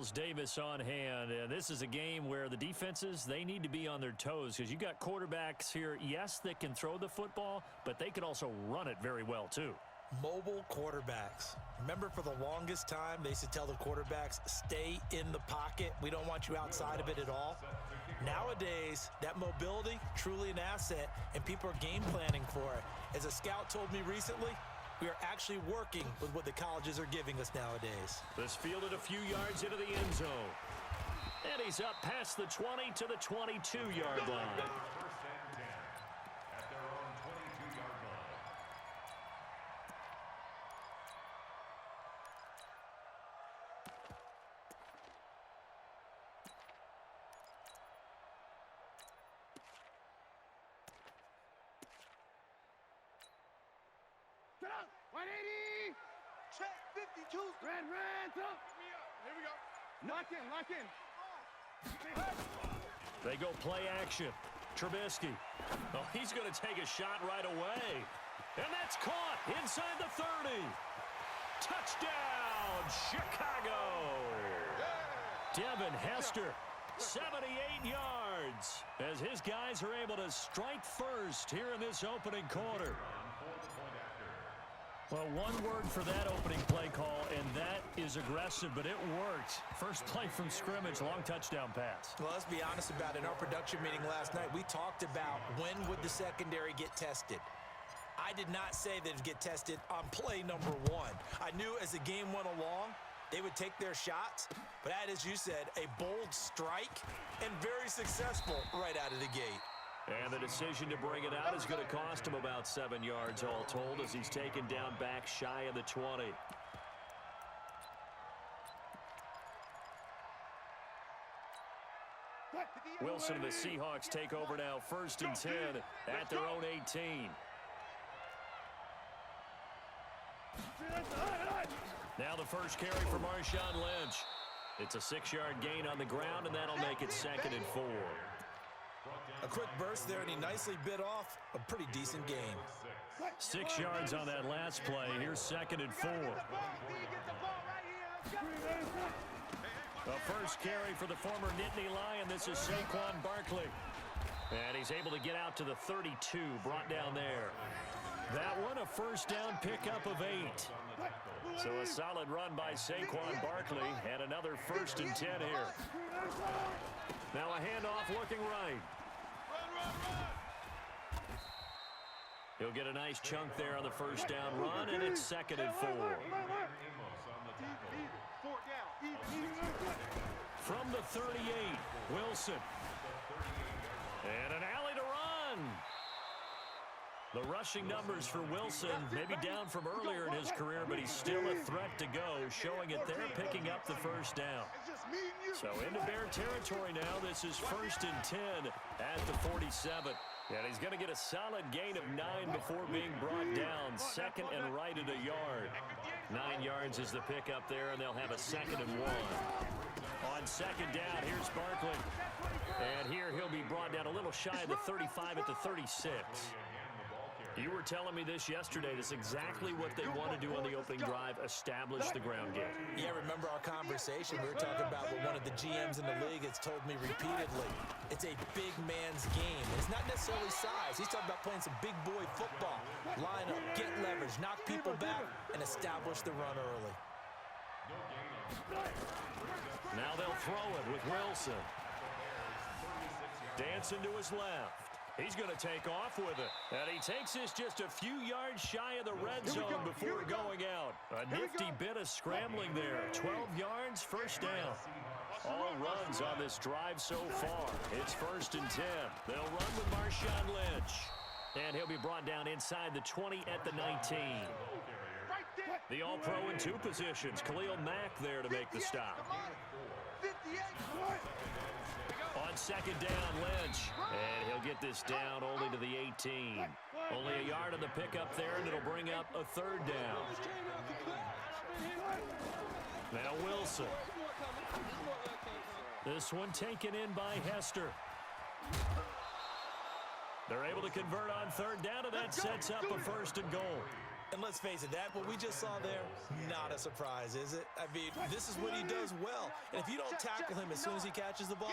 Miles Davis on hand. And this is a game where the defenses, they need to be on their toes because you got quarterbacks here, yes, that can throw the football, but they can also run it very well too. Mobile quarterbacks. Remember, for the longest time, they used to tell the quarterbacks, stay in the pocket. We don't want you outside of it at all. Nowadays, that mobility, truly an asset, and people are game planning for it. As a scout told me recently, we are actually working with what the colleges are giving us nowadays. This fielded a few yards into the end zone. And he's up past the 20 to the 22-yard line. First and 10 at their own 22-yard line. Get up! 180! Check 52. Red, up! Here we go. Lock in. They go play action. Trubisky. Oh, he's going to take a shot right away. And that's caught inside the 30. Touchdown, Chicago. Devin Hester, 78 yards, as his guys are able to strike first here in this opening quarter. Well, one word for that opening play call, and that is aggressive, but it worked. First play from scrimmage, long touchdown pass. Well, let's be honest about it. In our production meeting last night, we talked about when would the secondary get tested. I did not say they'd get tested on play number one. I knew as the game went along, they would take their shots, but that, as you said, a bold strike and very successful right out of the gate. And the decision to bring it out is going to cost him about 7 yards all told as he's taken down back shy of the 20. Wilson and the Seahawks take over now, 1st and 10 at their own 18. Now the first carry for Marshawn Lynch. It's a 6-yard gain on the ground, and that'll make it 2nd and 4. A quick burst there, and he nicely bit off a pretty decent gain. 6 yards on that last play. Here's 2nd and 4. The first carry for the former Nittany Lion. This is Saquon Barkley. And he's able to get out to the 32, brought down there. That one, a first down pickup of 8. So a solid run by Saquon Barkley, and another 1st and 10 here. Now a handoff looking right. He'll get a nice chunk there on the first down run, and it's 2nd and 4. From the 38, Wilson. And an alley to run. The rushing numbers for Wilson maybe down from earlier in his career, but he's still a threat to go, showing it there, picking up the first down. So into Bear territory now. This is 1st and 10 at the 47. And he's going to get a solid gain of 9 before being brought down. 2nd and right at a yard. 9 yards is the pickup there, and they'll have a 2nd and 1. On 2nd down, here's Barkley. And here he'll be brought down a little shy of the 35 at the 36. You were telling me this yesterday. That's exactly what they want to do on the opening drive, establish the ground game. Yeah, remember our conversation. We were talking about what one of the GMs in the league has told me repeatedly. It's a big man's game. It's not necessarily size. He's talking about playing some big boy football. Line up, get leverage, knock people back, and establish the run early. Now they'll throw it with Wilson. Dancing to his left. He's going to take off with it. And he takes this just a few yards shy of the red zone before going out. A nifty bit of scrambling there. 12 yards, first down. All runs on this drive so far. It's 1st and 10. They'll run with Marshawn Lynch. And he'll be brought down inside the 20 at the 19. The All-Pro in 2 positions. Khalil Mack there to make the stop. On 2nd down, Lynch. And he'll get this down only to the 18. Only a yard on the pickup there, and it'll bring up a 3rd down. Now Wilson. This one taken in by Hester. They're able to convert on 3rd down, and that sets up a 1st and goal. And let's face it, what we just saw there, not a surprise, is it? I mean, this is what he does well. And if you don't tackle him as soon as he catches the ball,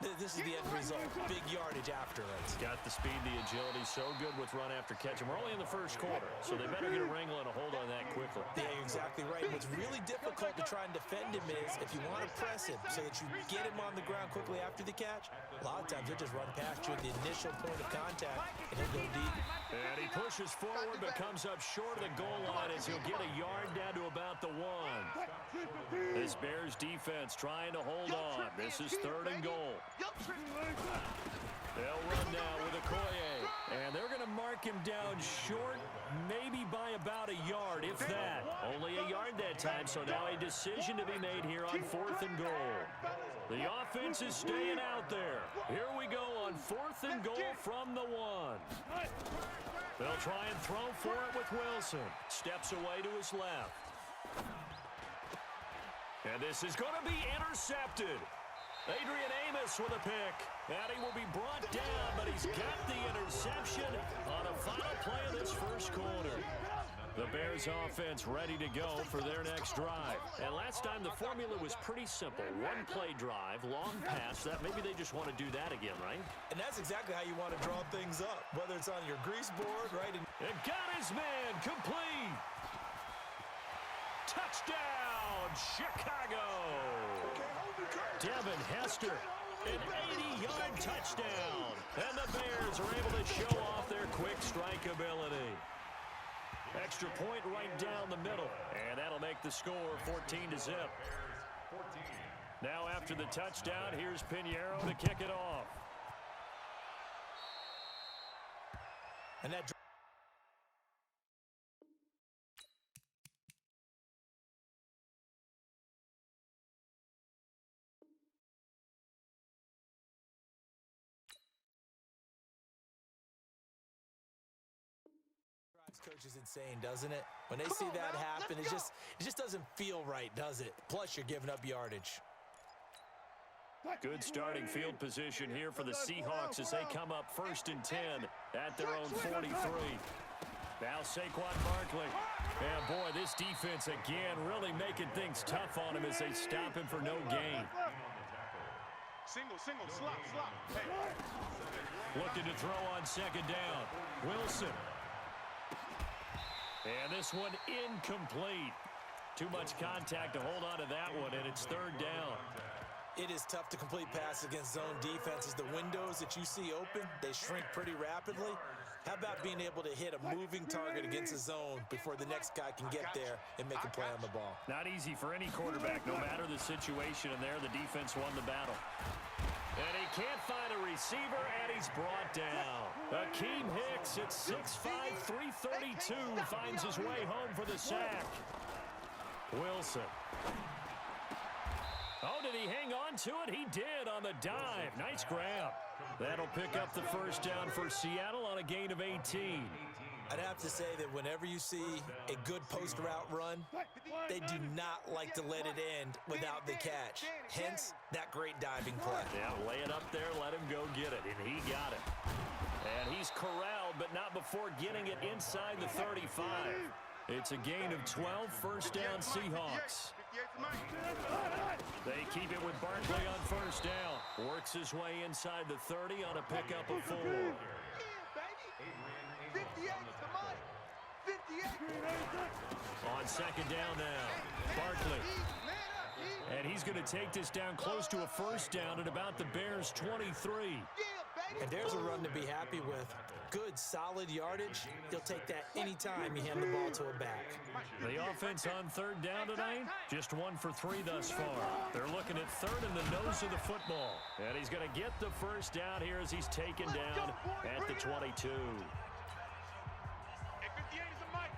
this is the end result. Big yardage after it. Got the speed, the agility, so good with run after catch. And we're only in the first quarter, so they better get a wrangle and a hold on that quickly. Yeah, you're exactly right. What's really difficult to try and defend him is if you want to press him so that you get him on the ground quickly after the catch, a lot of times he'll just run past you at the initial point of contact, and he'll go deep. And he pushes forward but comes up short of the goal line as he'll get a yard down to about the 1. This Bears defense trying to hold on. This is 3rd and goal. They'll run now with Okoye. And they're going to mark him down short, maybe by about a yard, if that. Only a yard that time, so now a decision to be made here on 4th and goal. The offense is staying out there. Here we go on 4th and goal from the 1. They'll try and throw for it with Wilson. Steps away to his left. And this is going to be intercepted. Adrian Amos with a pick. And he will be brought down, but he's got the interception on a final play of this first quarter. The Bears offense ready to go for their next drive. And last time the formula was pretty simple. One-play drive, long pass. Maybe they just want to do that again, right? And that's exactly how you want to draw things up, whether it's on your grease board, right? And got his man complete. Touchdown, Chicago. Devin Hester, an 80-yard touchdown. And the Bears are able to show off their quick strike ability. Extra point right down the middle. And that'll make the score 14-0. Now after the touchdown, here's Pinheiro to kick it off. And that coach is insane, doesn't it? When they see that happen, it just doesn't feel right, does it? Plus, you're giving up yardage. Good starting field position here for the Seahawks as they come up 1st and 10 at their own 43. Now Saquon Barkley. And boy, this defense again really making things tough on him as they stop him for no gain. Single, slop. Hey. Looking to throw on 2nd down. Wilson. And this one incomplete. Too much contact to hold on to that one, and it's 3rd down. It is tough to complete passes against zone defenses. The windows that you see open, they shrink pretty rapidly. How about being able to hit a moving target against a zone before the next guy can get there and make a play on the ball? Not easy for any quarterback, no matter the situation, and there the defense won the battle. And he can't find a receiver, and he's brought down. Akeem Hicks at 6'5", 332 finds his way home for the sack. Wilson. Oh, did he hang on to it? He did on the dive. Nice grab. That'll pick up the 1st down for Seattle on a gain of 18. I'd have to say that whenever you see a good post route run, they do not like to let it end without the catch. Hence, that great diving play. Yeah, lay it up there, let him go get it, and he got it. And he's corralled, but not before getting it inside the 35. It's a gain of 12, 1st down Seahawks. They keep it with Barkley on 1st down. Works his way inside the 30 on a pickup of 4. 58 is the money. 58. On 2nd down now, Barkley. And he's going to take this down close to a 1st down at about the Bears' 23. And there's a run to be happy with. Good, solid yardage. He'll take that anytime you hand the ball to a back. The offense on 3rd down tonight, just 1 for 3 thus far. They're looking at 3rd in the nose of the football. And he's going to get the 1st down here as he's taken down at the 22.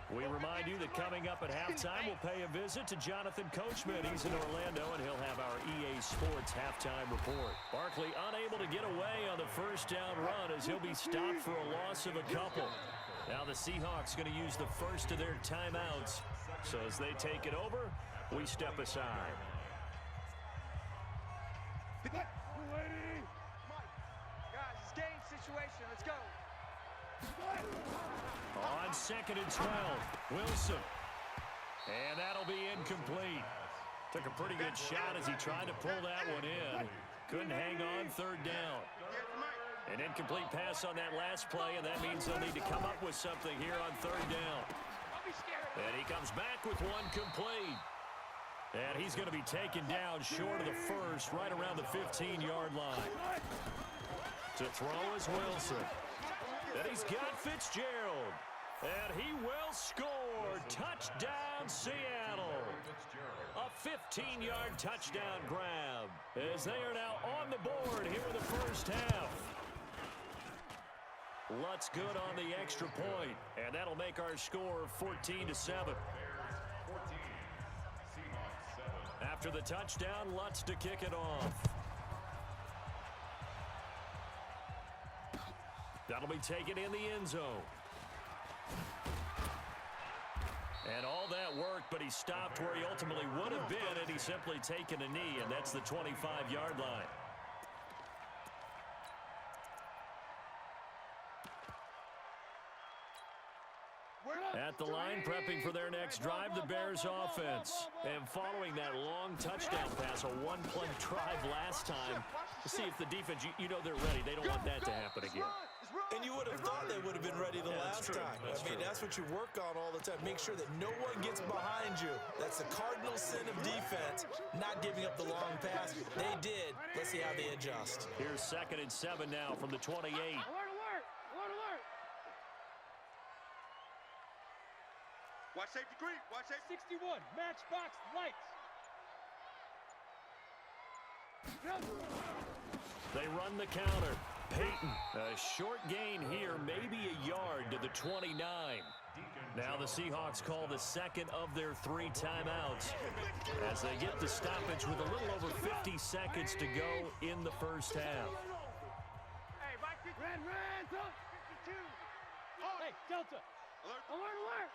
We remind you that coming up at halftime, we'll pay a visit to Jonathan Coachman. He's in Orlando, and he'll have our EA Sports halftime report. Barkley unable to get away on the 1st down run as he'll be stopped for a loss of a couple. Now the Seahawks going to use the first of their timeouts. So as they take it over, we step aside. Guys, it's game situation. Let's go. On 2nd and 12, Wilson. And that'll be incomplete. Took a pretty good shot as he tried to pull that one in. Couldn't hang on 3rd down. An incomplete pass on that last play, and that means they'll need to come up with something here on 3rd down. And he comes back with one complete. And he's going to be taken down short of the first, right around the 15-yard line. To throw is Wilson. And he's got Fitzgerald. And he will score. Touchdown, Seattle. A 15-yard touchdown grab as they are now on the board here in the first half. Lutz good on the extra point, and that'll make our score 14-7. After the touchdown, Lutz to kick it off. That'll be taken in the end zone. And all that work, but he stopped where he ultimately would have been, and he's simply taken a knee, and that's the 25-yard line. At the line, prepping for their next drive, the Bears offense. And following that long touchdown pass, a one-play drive last time, to see if the defense, you know they're ready. They don't want that to happen again. And you would have thought they would have been ready the last time. That's what you work on all the time. Make sure that no one gets behind you. That's the cardinal sin of defense, not giving up the long pass. They did. Let's see how they adjust. Here's 2nd and 7 now from the 28. Watch safety creep. Watch safety. 61. Matchbox lights. They run the counter. Peyton, a short gain here, maybe a yard to the 29. Now the Seahawks call the second of their 3 timeouts as they get the stoppage with a little over 50 seconds to go in the first half. Hey, Mike, red, 52. Hey, Delta. Alert.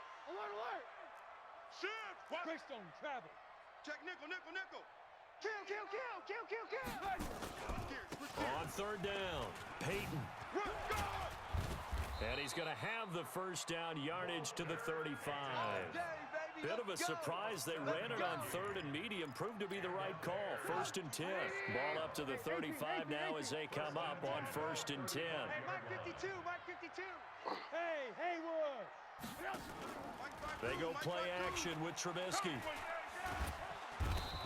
Shift. Greystone travel. Check nickel. Kill. On 3rd down, Peyton. Run, go. And he's going to have the first down, yardage to the 35. Bit of a surprise. They ran it on 3rd and medium. Proved to be the right call. 1st and 10. Ball up to the 35 now as they come up on 1st and 10. Hey, Mike 52. Hey, Haywood. They go play action with Trubisky.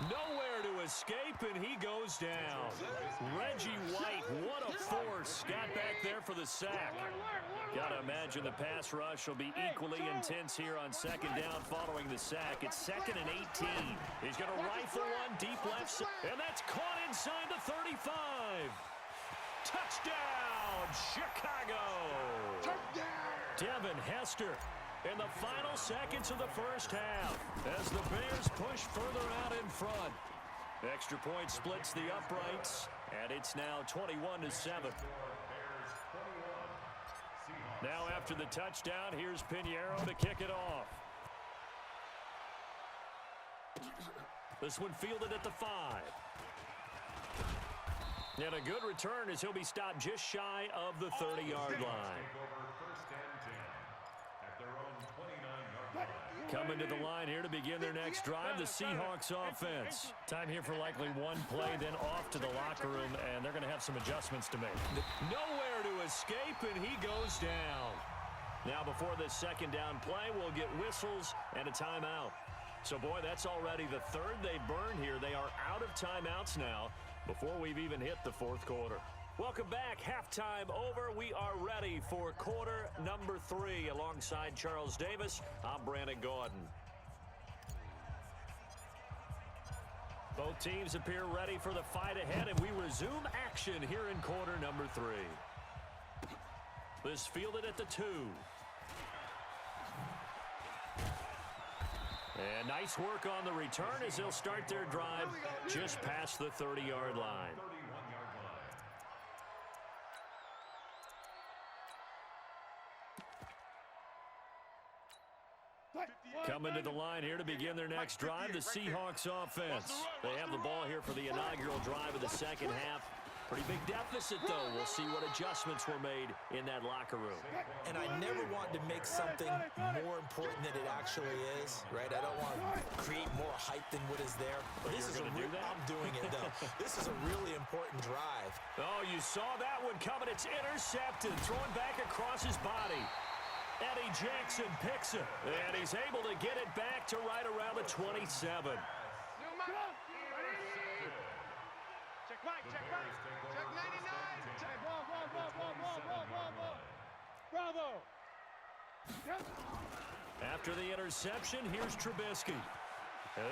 Nowhere to escape, and he goes down. Reggie White, what a force. Got back there for the sack. Got to imagine the pass rush will be equally intense here on 2nd down following the sack. It's 2nd and 18. He's going to rifle one deep left side, and that's caught inside the 35. Touchdown, Chicago. Devin Hester in the final seconds of the first half as the Bears push further out in front. Extra point splits the uprights, and it's now 21-7. Now after the touchdown, here's Pinheiro to kick it off. This one fielded at the 5. And a good return as he'll be stopped just shy of the 30-yard line. Coming to the line here to begin their next drive, the Seahawks offense. Time here for likely one play, then off to the locker room, and they're going to have some adjustments to make. Nowhere to escape, and he goes down. Now before this 2nd down play, we'll get whistles and a timeout. So, boy, that's already the 3rd they burn here. They are out of timeouts now before we've even hit the 4th quarter. Welcome back. Halftime over. We are ready for quarter number 3. Alongside Charles Davis, I'm Brandon Gordon. Both teams appear ready for the fight ahead, and we resume action here in quarter number 3. This fielded at the 2. And nice work on the return as they'll start their drive just past the 30-yard line. Coming to the line here to begin their next drive, the Seahawks offense. They have the ball here for the inaugural drive of the second half. Pretty big deficit, though. We'll see what adjustments were made in that locker room. And I never want to make something more important than it actually is, right? I don't want to create more hype than what is there. But this is going to do that? I'm doing it, though. This is a really important drive. Oh, you saw that one coming. It's intercepted. Throwing back across his body. Eddie Jackson picks it. And he's able to get it back to right around the 27. Check Mike, check Mike. Check 99. Check Ball. Bravo. After the interception, here's Trubisky.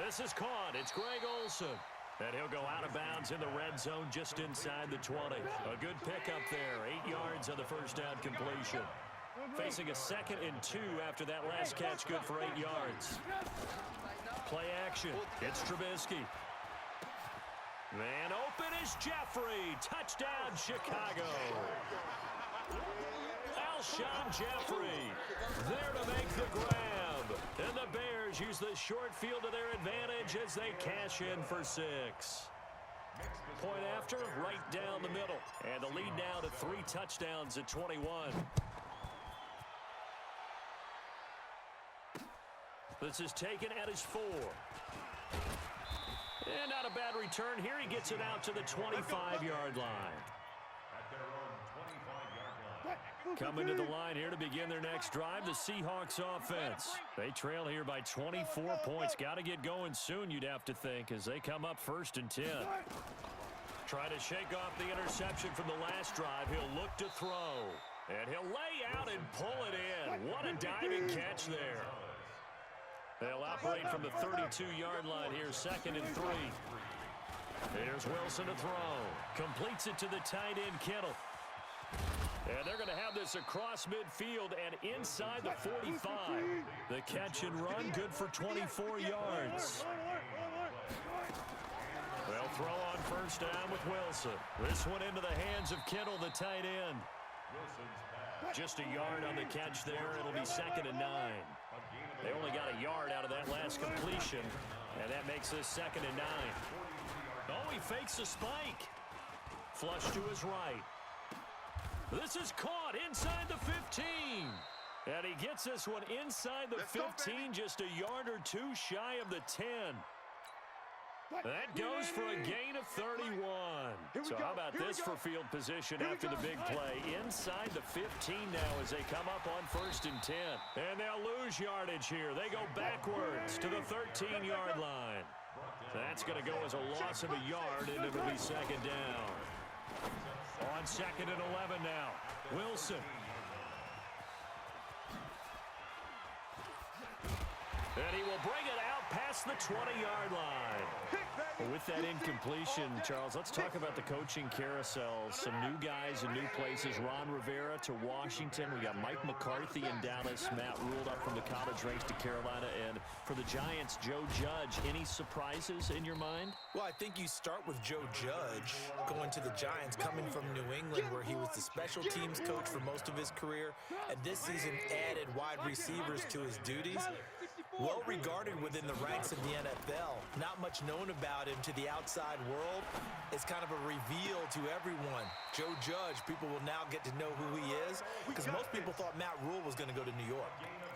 This is caught. It's Greg Olsen. And he'll go out of bounds in the red zone just inside the 20. A good pickup there. 8 yards on the first down completion. Facing a 2nd and 2 after that last catch, good for 8 yards. Play action. It's Trubisky. Man open is Jeffrey. Touchdown, Chicago. Alshon Jeffrey there to make the grab. And the Bears use the short field to their advantage as they cash in for 6. Point after, right down the middle. And the lead now to 3 touchdowns at 21. This is taken at his 4. And not a bad return here. He gets it out to the 25-yard line. Coming to the line here to begin their next drive, the Seahawks offense. They trail here by 24 points. Got to get going soon, you'd have to think, as they come up 1st and 10. Try to shake off the interception from the last drive. He'll look to throw. And he'll lay out and pull it in. What a diving catch there. They'll operate from the 32-yard line here, 2nd and 3. Here's Wilson to throw. Completes it to the tight end, Kittle. And they're going to have this across midfield and inside the 45. The catch and run, good for 24 yards. They'll throw on first down with Wilson. This one into the hands of Kittle, the tight end. Just a yard on the catch there. It'll be 2nd and 9. They only got a yard out of that last completion, and that makes this 2nd and 9. Oh, he fakes a spike. Flush to his right. This is caught inside the 15. And he gets this one inside the 15, just a yard or 2 shy of the 10. That goes for a gain of 31. So how about this for field position after the big play? Inside the 15 now as they come up on 1st and 10. And they'll lose yardage here. They go backwards to the 13-yard line. That's going to go as a loss of a yard, and it'll be 2nd down. On 2nd and 11 now. Wilson. And he will bring it out past the 20-yard line. With that incompletion, Charles, let's talk about the coaching carousel. Some new guys in new places. Ron Rivera to Washington. We got Mike McCarthy in Dallas. Matt Ruled up from the college ranks to Carolina. And for the Giants, Joe Judge. Any surprises in your mind? Well, I think you start with Joe Judge going to the Giants, coming from New England, where he was the special teams coach for most of his career. And this season added wide receivers to his duties. Well regarded within the ranks of the NFL. Not much known about him to the outside world. It's kind of a reveal to everyone. Joe Judge, people will now get to know who he is, because most people thought Matt Rule was going to go to New York.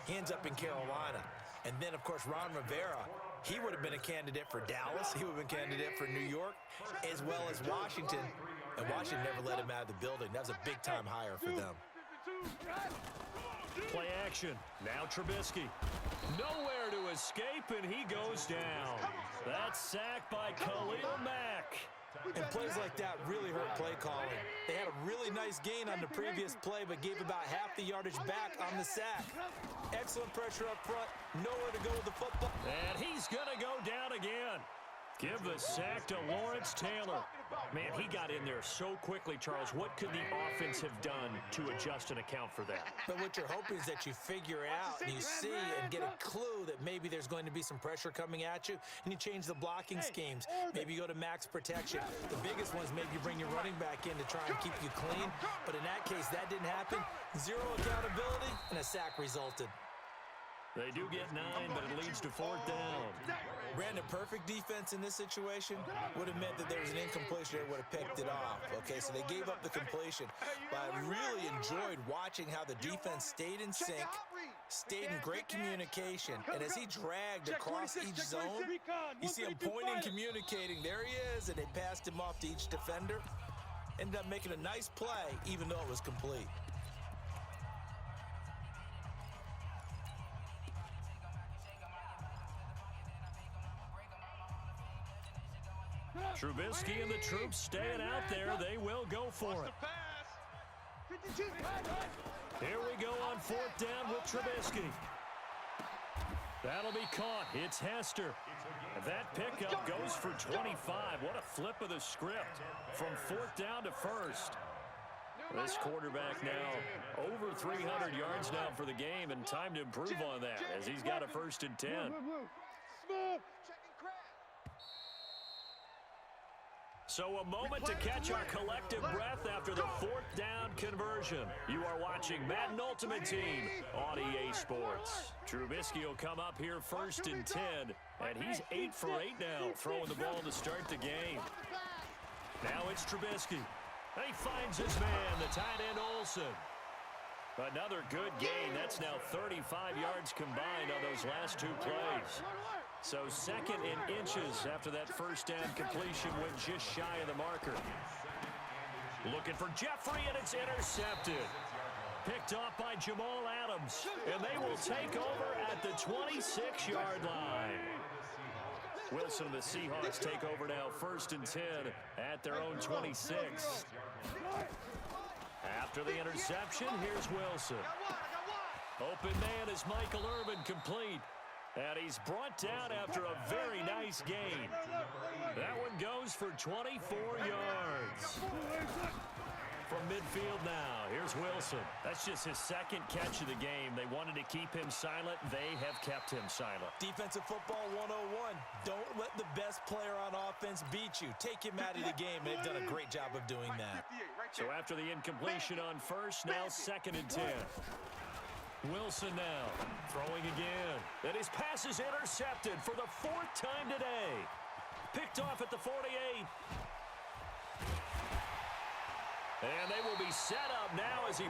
He ends up in Carolina. And then, of course, Ron Rivera, he would have been a candidate for Dallas. He would have been a candidate for New York, as well as Washington. And Washington never let him out of the building. That was a big-time hire for them. Play action. Now Trubisky. Nowhere to escape, and he goes down. That's sacked by Khalil Mack. And plays like that really hurt play calling. They had a really nice gain on the previous play, but gave about half the yardage back on the sack. Excellent pressure up front. Nowhere to go with the football. And he's going to go down again. Give the sack to Lawrence Taylor. Man, he got in there so quickly, Charles. What could the offense have done to adjust and account for that? But what you're hoping is that you figure out and you see and get a clue that maybe there's going to be some pressure coming at you, and you change the blocking schemes. Maybe you go to max protection. The biggest one is maybe you bring your running back in to try and keep you clean. But in that case, that didn't happen. Zero accountability, and a sack resulted. They do get 9, but it leads to 4th down. Brandon, perfect defense in this situation would have meant that there was an incompletion. They would have picked it off. Okay, so they gave up the completion. But I really enjoyed watching how the defense stayed in sync, stayed in great communication. And as he dragged across each zone, you see him pointing, communicating. There he is, and they passed him off to each defender. Ended up making a nice play, even though it was complete. Trubisky and the troops staying out there. They will go for it. Here we go on 4th down with Trubisky. That'll be caught. It's Hester. That pickup goes for 25. What a flip of the script from 4th down to 1st. This quarterback now over 300 yards now for the game, and time to improve on that as he's got a 1st and 10. So a moment to catch our collective breath after the 4th down conversion. You are watching Madden Ultimate Team on EA Sports. Trubisky will come up here 1st and 10, and he's 8 for 8 now, throwing the ball to start the game. Now it's Trubisky. He finds his man, the tight end Olsen. Another good gain. That's now 35 yards combined on those last 2 plays. So 2nd in inches after that 1st down completion went just shy of the marker. Looking for Jeffrey, and it's intercepted. Picked off by Jamal Adams, and they will take over at the 26-yard line. Wilson and the Seahawks take over now 1st and 10 at their own 26. After the interception, here's Wilson. Open man is Michael Irvin, complete. And he's brought down after a very nice gain. That one goes for 24 yards. From midfield now, here's Wilson. That's just his 2nd catch of the game. They wanted to keep him silent. They have kept him silent. Defensive football 101. Don't let the best player on offense beat you. Take him out of the game. They've done a great job of doing that. So after the incompletion on 1st, now 2nd and 10. Wilson now throwing again. And his pass is intercepted for the 4th time today. Picked off at the 48. And they will be set up now as he